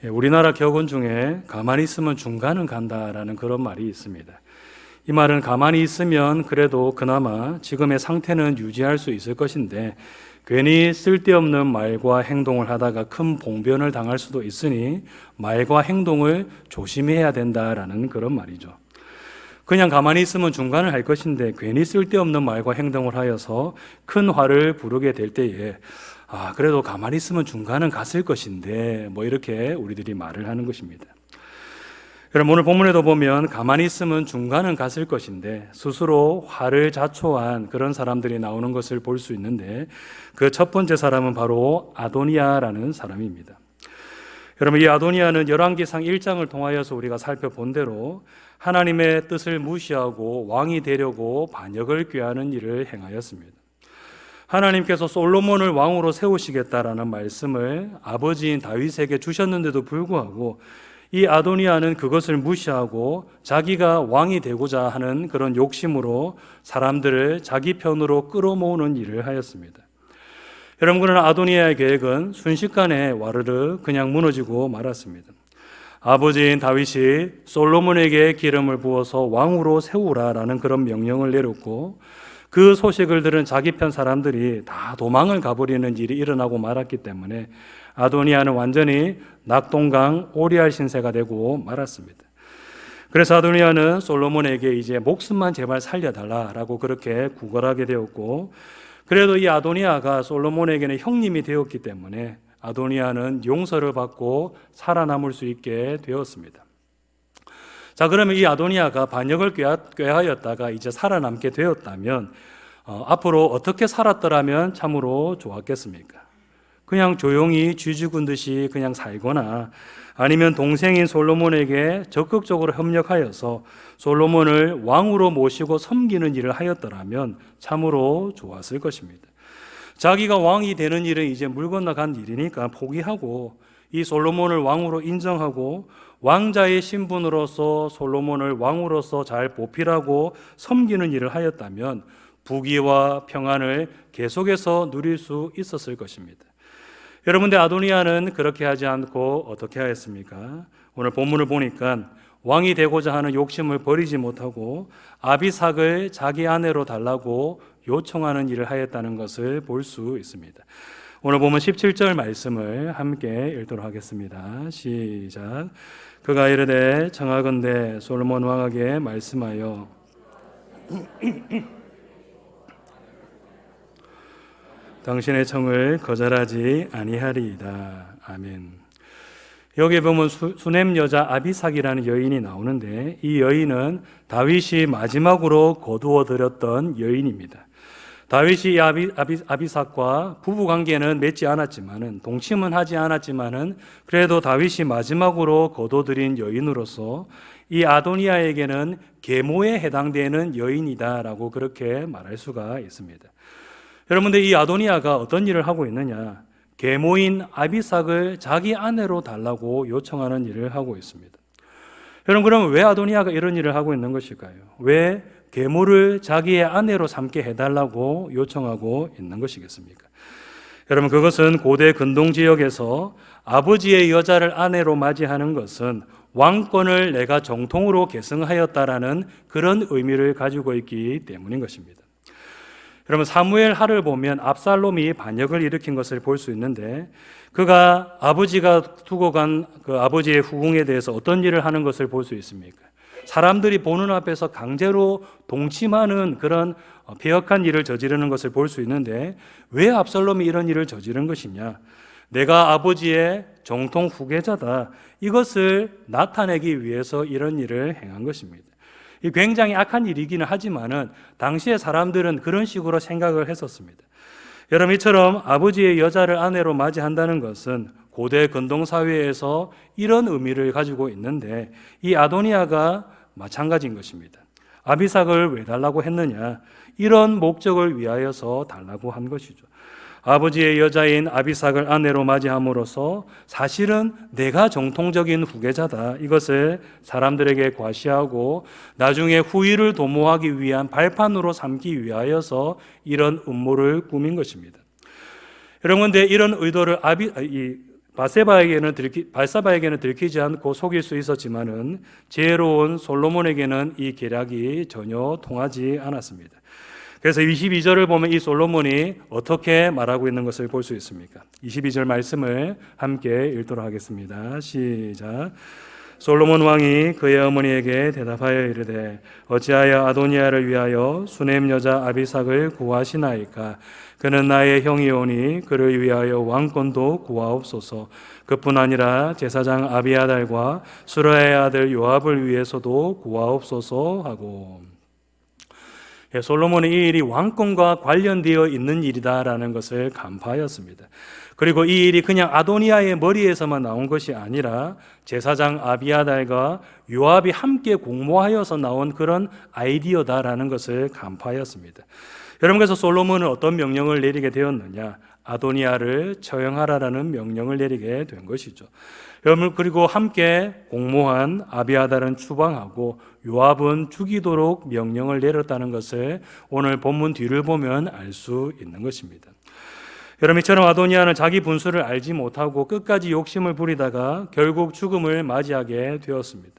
우리나라 격언 중에 가만히 있으면 중간은 간다라는 그런 말이 있습니다. 이 말은 가만히 있으면 그래도 그나마 지금의 상태는 유지할 수 있을 것인데 괜히 쓸데없는 말과 행동을 하다가 큰 봉변을 당할 수도 있으니 말과 행동을 조심해야 된다라는 그런 말이죠. 그냥 가만히 있으면 중간을 할 것인데 괜히 쓸데없는 말과 행동을 하여서 큰 화를 부르게 될 때에 그래도 가만히 있으면 중간은 갔을 것인데 이렇게 우리들이 말을 하는 것입니다. 여러분, 오늘 본문에도 보면 가만히 있으면 중간은 갔을 것인데 스스로 화를 자초한 그런 사람들이 나오는 것을 볼 수 있는데 그 첫 번째 사람은 바로 아도니아라는 사람입니다. 여러분, 이 아도니아는 열왕기상 1장을 통하여서 우리가 살펴본 대로 하나님의 뜻을 무시하고 왕이 되려고 반역을 꾀하는 일을 행하였습니다. 하나님께서 솔로몬을 왕으로 세우시겠다라는 말씀을 아버지인 다윗에게 주셨는데도 불구하고 이 아도니아는 그것을 무시하고 자기가 왕이 되고자 하는 그런 욕심으로 사람들을 자기 편으로 끌어모으는 일을 하였습니다. 여러분, 그러나 아도니아의 계획은 순식간에 와르르 그냥 무너지고 말았습니다. 아버지인 다윗이 솔로몬에게 기름을 부어서 왕으로 세우라라는 그런 명령을 내렸고 그 소식을 들은 자기 편 사람들이 다 도망을 가버리는 일이 일어나고 말았기 때문에 아도니아는 완전히 낙동강 오리알 신세가 되고 말았습니다. 그래서 아도니아는 솔로몬에게 이제 목숨만 제발 살려달라라고 그렇게 구걸하게 되었고, 그래도 이 아도니아가 솔로몬에게는 형님이 되었기 때문에 아도니아는 용서를 받고 살아남을 수 있게 되었습니다. 자, 그러면 이 아도니아가 반역을 꾀하였다가 이제 살아남게 되었다면 앞으로 어떻게 살았더라면 참으로 좋았겠습니까? 그냥 조용히 쥐죽은 듯이 그냥 살거나 아니면 동생인 솔로몬에게 적극적으로 협력하여서 솔로몬을 왕으로 모시고 섬기는 일을 하였더라면 참으로 좋았을 것입니다. 자기가 왕이 되는 일은 이제 물 건너간 일이니까 포기하고 이 솔로몬을 왕으로 인정하고 왕자의 신분으로서 솔로몬을 왕으로서 잘 보필하고 섬기는 일을 하였다면 부귀와 평안을 계속해서 누릴 수 있었을 것입니다. 여러분들, 아도니아는 그렇게 하지 않고 어떻게 하였습니까? 오늘 본문을 보니까 왕이 되고자 하는 욕심을 버리지 못하고 아비삭을 자기 아내로 달라고 요청하는 일을 하였다는 것을 볼 수 있습니다. 오늘 보면 17절 말씀을 함께 읽도록 하겠습니다. 시작. 그가 이르되 청하건대 솔로몬 왕에게 말씀하여 당신의 청을 거절하지 아니하리이다. 아멘. 여기 보면 수넴 여자 아비삭이라는 여인이 나오는데 이 여인은 다윗이 마지막으로 거두어 들였던 여인입니다. 다윗이 아비삭과 부부 관계는 맺지 않았지만은 동침은 하지 않았지만은 그래도 다윗이 마지막으로 거둬들인 여인으로서 이 아도니아에게는 계모에 해당되는 여인이다라고 그렇게 말할 수가 있습니다. 여러분들, 이 아도니아가 어떤 일을 하고 있느냐? 계모인 아비삭을 자기 아내로 달라고 요청하는 일을 하고 있습니다. 여러분, 그러면 왜 아도니아가 이런 일을 하고 있는 것일까요? 왜 계모를 자기의 아내로 삼게 해달라고 요청하고 있는 것이겠습니까? 여러분, 그것은 고대 근동 지역에서 아버지의 여자를 아내로 맞이하는 것은 왕권을 내가 정통으로 계승하였다라는 그런 의미를 가지고 있기 때문인 것입니다. 여러분, 사무엘 하를 보면 압살롬이 반역을 일으킨 것을 볼 수 있는데 그가 아버지가 두고 간 그 아버지의 후궁에 대해서 어떤 일을 하는 것을 볼 수 있습니까? 사람들이 보는 앞에서 강제로 동침하는 그런 배역한 일을 저지르는 것을 볼 수 있는데 왜 압살롬이 이런 일을 저지른 것이냐? 내가 아버지의 정통 후계자다, 이것을 나타내기 위해서 이런 일을 행한 것입니다. 이 굉장히 악한 일이기는 하지만은 당시의 사람들은 그런 식으로 생각을 했었습니다. 여러분, 이처럼 아버지의 여자를 아내로 맞이한다는 것은 고대 근동 사회에서 이런 의미를 가지고 있는데 이 아도니아가 마찬가지인 것입니다. 아비삭을 왜 달라고 했느냐? 이런 목적을 위하여서 달라고 한 것이죠. 아버지의 여자인 아비삭을 아내로 맞이함으로써 사실은 내가 정통적인 후계자다, 이것을 사람들에게 과시하고 나중에 후위를 도모하기 위한 발판으로 삼기 위하여서 이런 음모를 꾸민 것입니다. 여러분, 근데 이런 의도를 바세바에게는 들키지 않고 속일 수 있었지만은 지혜로운 솔로몬에게는 이 계략이 전혀 통하지 않았습니다. 그래서 22절을 보면 이 솔로몬이 어떻게 말하고 있는 것을 볼 수 있습니까? 22절 말씀을 함께 읽도록 하겠습니다. 시작. 솔로몬 왕이 그의 어머니에게 대답하여 이르되 어찌하여 아도니아를 위하여 수넴 여자 아비삭을 구하시나이까? 그는 나의 형이오니 그를 위하여 왕권도 구하옵소서. 그뿐 아니라 제사장 아비아달과 수라의 아들 요압을 위해서도 구하옵소서 하고. 솔로몬은 이 일이 왕권과 관련되어 있는 일이다라는 것을 간파하였습니다. 그리고 이 일이 그냥 아도니아의 머리에서만 나온 것이 아니라 제사장 아비아달과 요압이 함께 공모하여서 나온 그런 아이디어다라는 것을 간파하였습니다. 여러분, 그래서 솔로몬은 어떤 명령을 내리게 되었느냐? 아도니아를 처형하라라는 명령을 내리게 된 것이죠. 여러분, 그리고 함께 공모한 아비아달은 추방하고 요압은 죽이도록 명령을 내렸다는 것을 오늘 본문 뒤를 보면 알 수 있는 것입니다. 여러분, 이처럼 아도니아는 자기 분수를 알지 못하고 끝까지 욕심을 부리다가 결국 죽음을 맞이하게 되었습니다.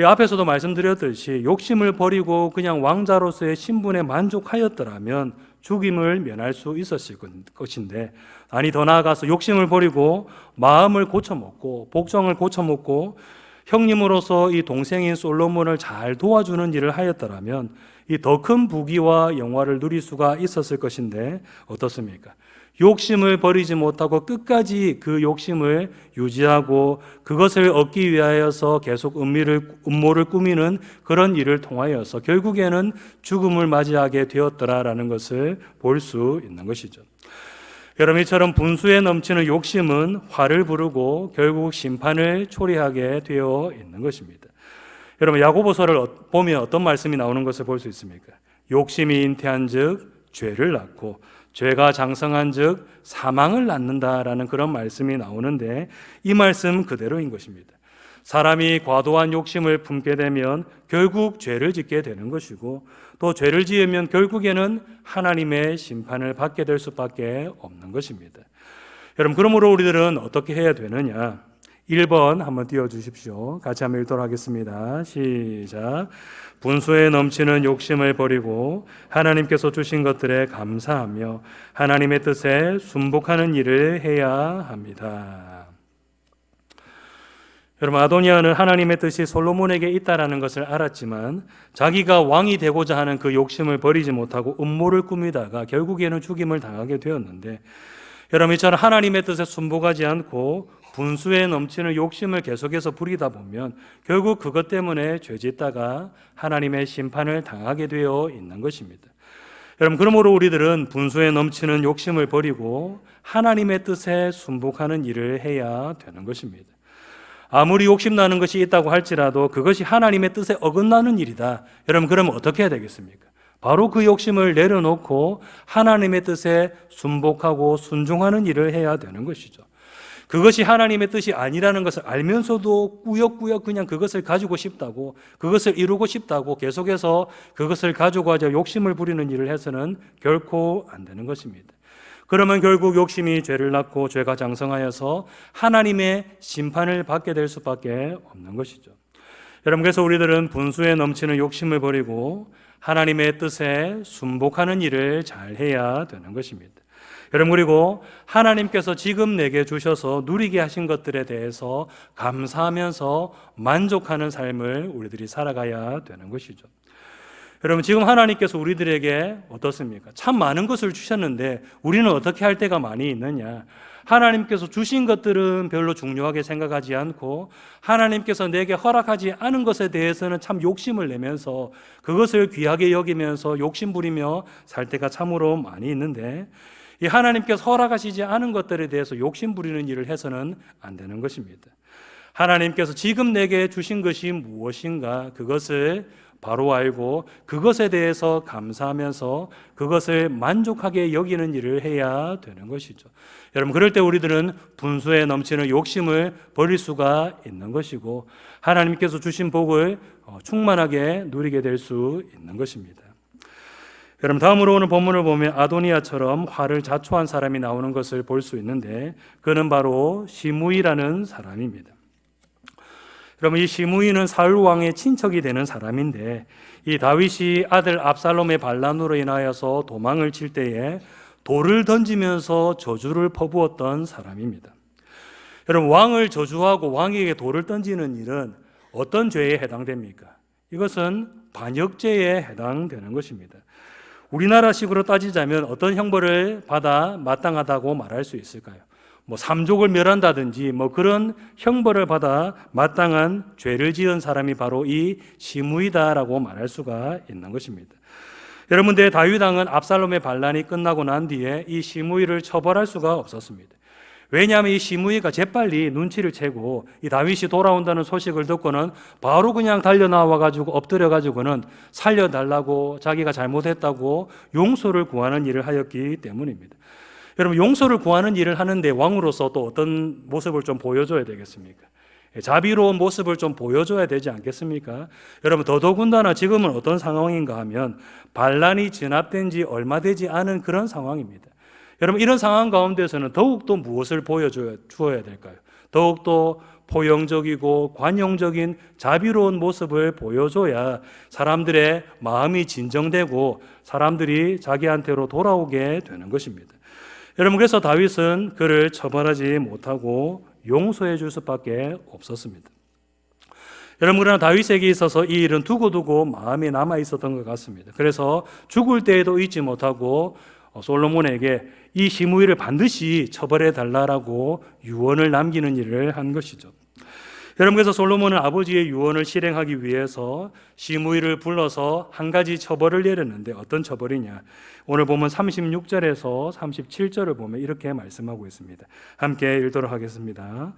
앞에서도 말씀드렸듯이 욕심을 버리고 그냥 왕자로서의 신분에 만족하였더라면 죽임을 면할 수 있었을 것인데, 아니 더 나아가서 욕심을 버리고 마음을 고쳐먹고 복종을 고쳐먹고 형님으로서 이 동생인 솔로몬을 잘 도와주는 일을 하였더라면 이 더 큰 부귀와 영화를 누릴 수가 있었을 것인데 어떻습니까? 욕심을 버리지 못하고 끝까지 그 욕심을 유지하고 그것을 얻기 위하여서 계속 음모를 꾸미는 그런 일을 통하여서 결국에는 죽음을 맞이하게 되었더라라는 것을 볼 수 있는 것이죠. 여러분, 이처럼 분수에 넘치는 욕심은 화를 부르고 결국 심판을 초래하게 되어 있는 것입니다. 여러분, 야고보서를 보면 어떤 말씀이 나오는 것을 볼 수 있습니까? 욕심이 잉태한 즉 죄를 낳고 죄가 장성한 즉 사망을 낳는다라는 그런 말씀이 나오는데 이 말씀 그대로인 것입니다. 사람이 과도한 욕심을 품게 되면 결국 죄를 짓게 되는 것이고 또 죄를 지으면 결국에는 하나님의 심판을 받게 될 수밖에 없는 것입니다. 여러분, 그러므로 우리들은 어떻게 해야 되느냐? 1번 한번 띄워주십시오. 같이 한번 읽도록 하겠습니다. 시작. 분수에 넘치는 욕심을 버리고 하나님께서 주신 것들에 감사하며 하나님의 뜻에 순복하는 일을 해야 합니다. 여러분, 아도니아는 하나님의 뜻이 솔로몬에게 있다라는 것을 알았지만 자기가 왕이 되고자 하는 그 욕심을 버리지 못하고 음모를 꾸미다가 결국에는 죽임을 당하게 되었는데, 여러분, 이처럼 하나님의 뜻에 순복하지 않고 분수에 넘치는 욕심을 계속해서 부리다 보면 결국 그것 때문에 죄짓다가 하나님의 심판을 당하게 되어 있는 것입니다. 여러분, 그러므로 우리들은 분수에 넘치는 욕심을 버리고 하나님의 뜻에 순복하는 일을 해야 되는 것입니다. 아무리 욕심나는 것이 있다고 할지라도 그것이 하나님의 뜻에 어긋나는 일이다. 여러분, 그러면 어떻게 해야 되겠습니까? 바로 그 욕심을 내려놓고 하나님의 뜻에 순복하고 순종하는 일을 해야 되는 것이죠. 그것이 하나님의 뜻이 아니라는 것을 알면서도 꾸역꾸역 그냥 그것을 가지고 싶다고, 그것을 이루고 싶다고 계속해서 그것을 가지고 가자 욕심을 부리는 일을 해서는 결코 안 되는 것입니다. 그러면 결국 욕심이 죄를 낳고 죄가 장성하여서 하나님의 심판을 받게 될 수밖에 없는 것이죠. 여러분, 그래서 우리들은 분수에 넘치는 욕심을 버리고 하나님의 뜻에 순복하는 일을 잘 해야 되는 것입니다. 여러분, 그리고 하나님께서 지금 내게 주셔서 누리게 하신 것들에 대해서 감사하면서 만족하는 삶을 우리들이 살아가야 되는 것이죠. 여러분, 지금 하나님께서 우리들에게 어떻습니까? 참 많은 것을 주셨는데 우리는 어떻게 할 때가 많이 있느냐? 하나님께서 주신 것들은 별로 중요하게 생각하지 않고 하나님께서 내게 허락하지 않은 것에 대해서는 참 욕심을 내면서 그것을 귀하게 여기면서 욕심 부리며 살 때가 참으로 많이 있는데, 이 하나님께서 허락하시지 않은 것들에 대해서 욕심 부리는 일을 해서는 안 되는 것입니다. 하나님께서 지금 내게 주신 것이 무엇인가 그것을 바로 알고 그것에 대해서 감사하면서 그것을 만족하게 여기는 일을 해야 되는 것이죠. 여러분, 그럴 때 우리들은 분수에 넘치는 욕심을 버릴 수가 있는 것이고 하나님께서 주신 복을 충만하게 누리게 될 수 있는 것입니다. 여러분, 다음으로 오늘 본문을 보면 아도니아처럼 화를 자초한 사람이 나오는 것을 볼 수 있는데, 그는 바로 시므이라는 사람입니다. 여러분, 이 시므이는 사울 왕의 친척이 되는 사람인데, 이 다윗이 아들 압살롬의 반란으로 인하여서 도망을 칠 때에 돌을 던지면서 저주를 퍼부었던 사람입니다. 여러분, 왕을 저주하고 왕에게 돌을 던지는 일은 어떤 죄에 해당됩니까? 이것은 반역죄에 해당되는 것입니다. 우리나라식으로 따지자면 어떤 형벌을 받아 마땅하다고 말할 수 있을까요? 삼족을 멸한다든지 그런 형벌을 받아 마땅한 죄를 지은 사람이 바로 이 시므이다라고 말할 수가 있는 것입니다. 여러분들, 다윗 왕은 압살롬의 반란이 끝나고 난 뒤에 이 시므이를 처벌할 수가 없었습니다. 왜냐하면 이 시므이가 재빨리 눈치를 채고 이 다윗이 돌아온다는 소식을 듣고는 바로 그냥 달려나와가지고 엎드려가지고는 살려달라고, 자기가 잘못했다고 용서를 구하는 일을 하였기 때문입니다. 여러분, 용서를 구하는 일을 하는데 왕으로서 또 어떤 모습을 좀 보여줘야 되겠습니까? 자비로운 모습을 좀 보여줘야 되지 않겠습니까? 여러분, 더더군다나 지금은 어떤 상황인가 하면 반란이 진압된 지 얼마 되지 않은 그런 상황입니다. 여러분, 이런 상황 가운데서는 더욱더 무엇을 보여주어야 될까요? 더욱더 포용적이고 관용적인 자비로운 모습을 보여줘야 사람들의 마음이 진정되고 사람들이 자기한테로 돌아오게 되는 것입니다. 여러분, 그래서 다윗은 그를 처벌하지 못하고 용서해 줄 수밖에 없었습니다. 여러분, 그러나 다윗에게 있어서 이 일은 두고두고 마음에 남아 있었던 것 같습니다. 그래서 죽을 때에도 잊지 못하고 솔로몬에게 이 시므이를 반드시 처벌해 달라고 유언을 남기는 일을 한 것이죠. 여러분, 그래서 솔로몬은 아버지의 유언을 실행하기 위해서 시므이를 불러서 한 가지 처벌을 내렸는데, 어떤 처벌이냐? 오늘 보면 36절에서 37절을 보면 이렇게 말씀하고 있습니다. 함께 읽도록 하겠습니다.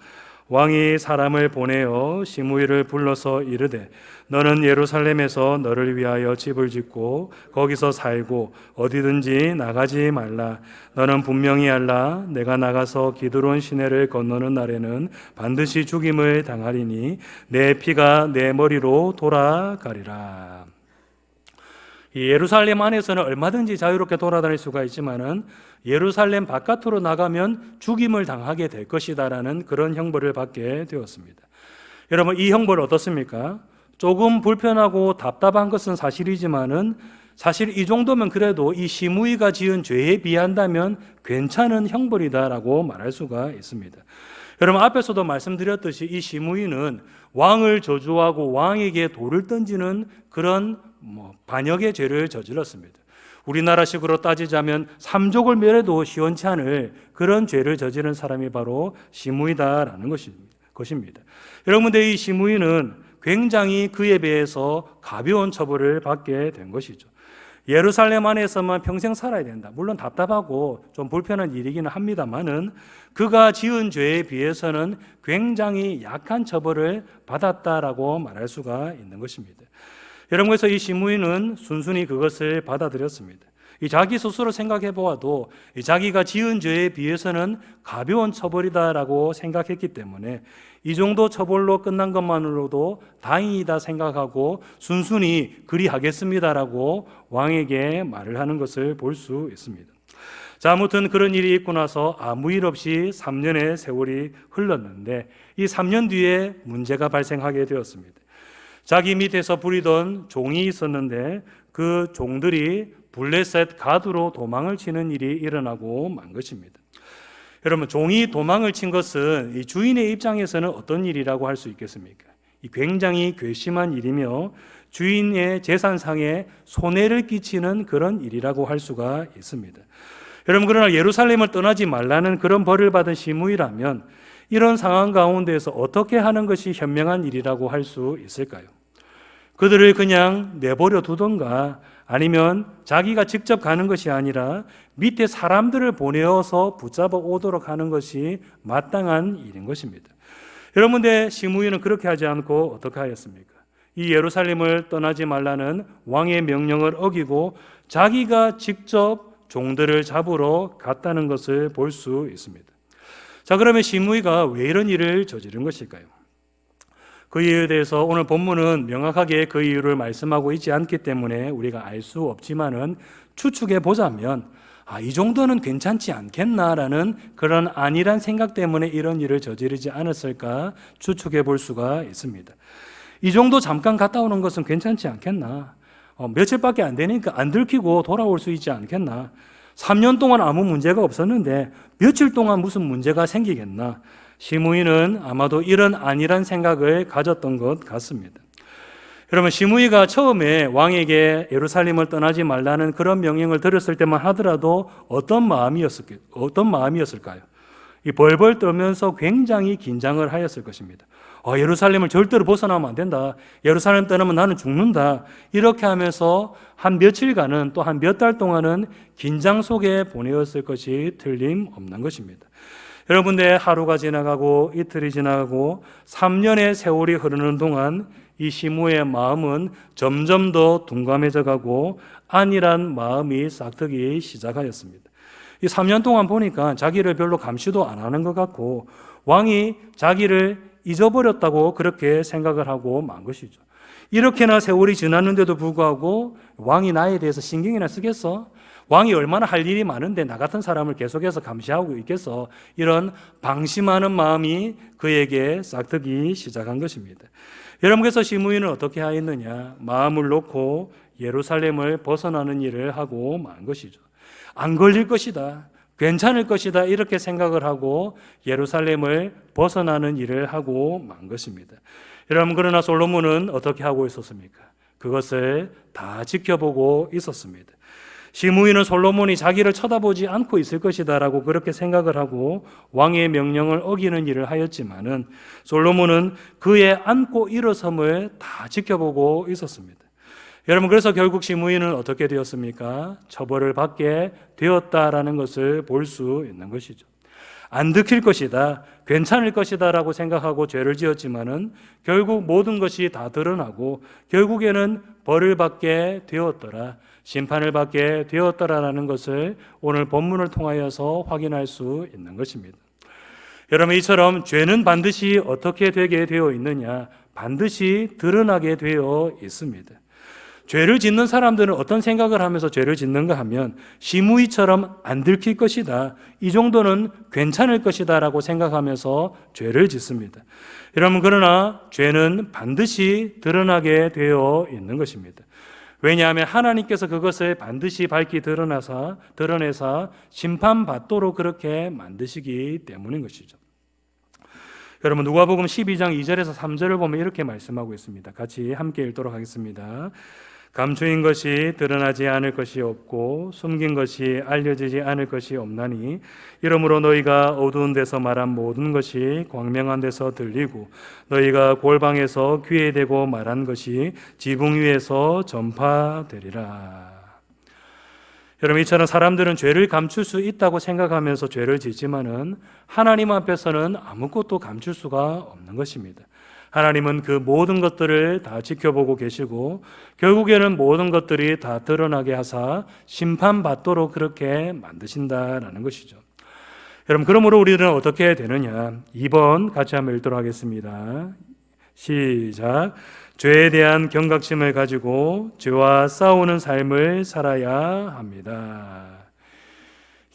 왕이 사람을 보내어 시므이를 불러서 이르되, 너는 예루살렘에서 너를 위하여 집을 짓고 거기서 살고 어디든지 나가지 말라. 너는 분명히 알라. 내가 나가서 기드론 시내를 건너는 날에는 반드시 죽임을 당하리니 내 피가 내 머리로 돌아가리라. 이 예루살렘 안에서는 얼마든지 자유롭게 돌아다닐 수가 있지만은 예루살렘 바깥으로 나가면 죽임을 당하게 될 것이다라는 그런 형벌을 받게 되었습니다. 여러분, 이 형벌 어떻습니까? 조금 불편하고 답답한 것은 사실이지만은 사실 이 정도면 그래도 이 시므이가 지은 죄에 비한다면 괜찮은 형벌이다라고 말할 수가 있습니다. 여러분, 앞에서도 말씀드렸듯이 이 시므이는 왕을 저주하고 왕에게 돌을 던지는 그런 반역의 죄를 저질렀습니다. 우리나라식으로 따지자면 삼족을 멸해도 시원치 않을 그런 죄를 저지른 사람이 바로 시므이다라는 것입니다. 여러분들, 이 시므이는 굉장히 그에 비해서 가벼운 처벌을 받게 된 것이죠. 예루살렘 안에서만 평생 살아야 된다. 물론 답답하고 좀 불편한 일이기는 합니다만은 그가 지은 죄에 비해서는 굉장히 약한 처벌을 받았다라고 말할 수가 있는 것입니다. 여러분, 그래서 이 시므이는 순순히 그것을 받아들였습니다. 자기 스스로 생각해 보아도 자기가 지은 죄에 비해서는 가벼운 처벌이다라고 생각했기 때문에 이 정도 처벌로 끝난 것만으로도 다행이다 생각하고 순순히 그리하겠습니다라고 왕에게 말을 하는 것을 볼 수 있습니다. 자, 아무튼 그런 일이 있고 나서 아무 일 없이 3년의 세월이 흘렀는데 이 3년 뒤에 문제가 발생하게 되었습니다. 자기 밑에서 부리던 종이 있었는데 그 종들이 블레셋 가드로 도망을 치는 일이 일어나고 만 것입니다. 여러분, 종이 도망을 친 것은 이 주인의 입장에서는 어떤 일이라고 할 수 있겠습니까? 굉장히 괘씸한 일이며 주인의 재산상에 손해를 끼치는 그런 일이라고 할 수가 있습니다. 여러분, 그러나 예루살렘을 떠나지 말라는 그런 벌을 받은 시므이라면 이런 상황 가운데에서 어떻게 하는 것이 현명한 일이라고 할 수 있을까요? 그들을 그냥 내버려 두던가 아니면 자기가 직접 가는 것이 아니라 밑에 사람들을 보내어서 붙잡아 오도록 하는 것이 마땅한 일인 것입니다. 여러분들, 시므이는 그렇게 하지 않고 어떻게 하였습니까? 이 예루살렘을 떠나지 말라는 왕의 명령을 어기고 자기가 직접 종들을 잡으러 갔다는 것을 볼 수 있습니다. 자, 그러면 시므이가 왜 이런 일을 저지른 것일까요? 그 이유에 대해서 오늘 본문은 명확하게 그 이유를 말씀하고 있지 않기 때문에 우리가 알 수 없지만은 추측해 보자면 이 정도는 괜찮지 않겠나라는 그런 안일한 생각 때문에 이런 일을 저지르지 않았을까 추측해 볼 수가 있습니다. 이 정도 잠깐 갔다 오는 것은 괜찮지 않겠나? 며칠밖에 안 되니까 안 들키고 돌아올 수 있지 않겠나? 3년 동안 아무 문제가 없었는데 며칠 동안 무슨 문제가 생기겠나? 시므이는 아마도 이런 안일한 생각을 가졌던 것 같습니다. 여러분, 시므이가 처음에 왕에게 예루살렘을 떠나지 말라는 그런 명령을 들었을 때만 하더라도 어떤 마음이었을까요? 이 벌벌 떨면서 굉장히 긴장을 하였을 것입니다. 예루살렘을 절대로 벗어나면 안 된다. 예루살렘 떠나면 나는 죽는다. 이렇게 하면서 한 며칠간은 또 한 몇 달 동안은 긴장 속에 보내었을 것이 틀림없는 것입니다. 여러분들, 하루가 지나가고 이틀이 지나가고 3년의 세월이 흐르는 동안 이 시므이의 마음은 점점 더 둔감해져 가고 안일한 마음이 싹트기 시작하였습니다. 이 3년 동안 보니까 자기를 별로 감시도 안 하는 것 같고 왕이 자기를 잊어버렸다고 그렇게 생각을 하고 만 것이죠. 이렇게나 세월이 지났는데도 불구하고 왕이 나에 대해서 신경이나 쓰겠어? 왕이 얼마나 할 일이 많은데 나 같은 사람을 계속해서 감시하고 있겠어? 이런 방심하는 마음이 그에게 싹트기 시작한 것입니다. 여러분, 그래서 시므이는 어떻게 하였느냐? 마음을 놓고 예루살렘을 벗어나는 일을 하고 만 것이죠. 안 걸릴 것이다, 괜찮을 것이다, 이렇게 생각을 하고 예루살렘을 벗어나는 일을 하고 만 것입니다. 여러분, 그러나 솔로몬은 어떻게 하고 있었습니까? 그것을 다 지켜보고 있었습니다. 시므이는 솔로몬이 자기를 쳐다보지 않고 있을 것이다 라고 그렇게 생각을 하고 왕의 명령을 어기는 일을 하였지만은 솔로몬은 그의 앉고 일어섬을 다 지켜보고 있었습니다. 여러분, 그래서 결국 시므이는 어떻게 되었습니까? 처벌을 받게 되었다라는 것을 볼 수 있는 것이죠. 안 들킬 것이다, 괜찮을 것이다 라고 생각하고 죄를 지었지만은 결국 모든 것이 다 드러나고 결국에는 벌을 받게 되었더라, 심판을 받게 되었더라라는 것을 오늘 본문을 통하여서 확인할 수 있는 것입니다. 여러분, 이처럼 죄는 반드시 어떻게 되게 되어 있느냐? 반드시 드러나게 되어 있습니다. 죄를 짓는 사람들은 어떤 생각을 하면서 죄를 짓는가 하면 시므이처럼 안 들킬 것이다, 이 정도는 괜찮을 것이다 라고 생각하면서 죄를 짓습니다. 여러분, 그러나 죄는 반드시 드러나게 되어 있는 것입니다. 왜냐하면 하나님께서 그것을 반드시 밝히 드러내사 심판받도록 그렇게 만드시기 때문인 것이죠. 여러분, 누가복음 12장 2절에서 3절을 보면 이렇게 말씀하고 있습니다. 같이 함께 읽도록 하겠습니다. 감추인 것이 드러나지 않을 것이 없고 숨긴 것이 알려지지 않을 것이 없나니 이러므로 너희가 어두운 데서 말한 모든 것이 광명한 데서 들리고 너희가 골방에서 귀에 대고 말한 것이 지붕 위에서 전파되리라. 여러분, 이처럼 사람들은 죄를 감출 수 있다고 생각하면서 죄를 짓지만은 하나님 앞에서는 아무것도 감출 수가 없는 것입니다. 하나님은 그 모든 것들을 다 지켜보고 계시고 결국에는 모든 것들이 다 드러나게 하사 심판받도록 그렇게 만드신다라는 것이죠. 여러분, 그러므로 우리는 어떻게 되느냐? 2번 같이 한번 읽도록 하겠습니다. 시작. 죄에 대한 경각심을 가지고 죄와 싸우는 삶을 살아야 합니다.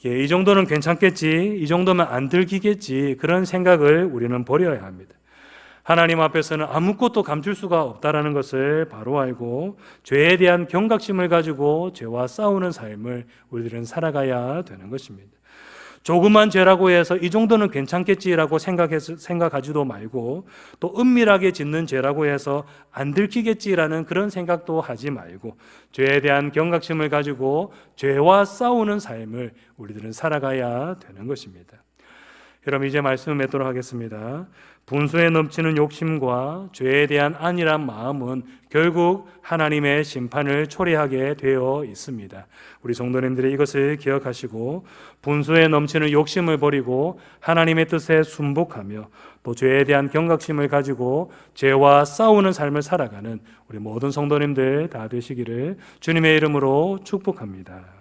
이 정도는 괜찮겠지, 이 정도면 안 들키겠지, 그런 생각을 우리는 버려야 합니다. 하나님 앞에서는 아무것도 감출 수가 없다라는 것을 바로 알고 죄에 대한 경각심을 가지고 죄와 싸우는 삶을 우리들은 살아가야 되는 것입니다. 조그만 죄라고 해서 이 정도는 괜찮겠지라고 생각하지도 말고 또 은밀하게 짓는 죄라고 해서 안 들키겠지라는 그런 생각도 하지 말고 죄에 대한 경각심을 가지고 죄와 싸우는 삶을 우리들은 살아가야 되는 것입니다. 여러분, 이제 말씀을 맺도록 하겠습니다. 분수에 넘치는 욕심과 죄에 대한 안일한 마음은 결국 하나님의 심판을 초래하게 되어 있습니다. 우리 성도님들이 이것을 기억하시고 분수에 넘치는 욕심을 버리고 하나님의 뜻에 순복하며 또 죄에 대한 경각심을 가지고 죄와 싸우는 삶을 살아가는 우리 모든 성도님들 다 되시기를 주님의 이름으로 축복합니다.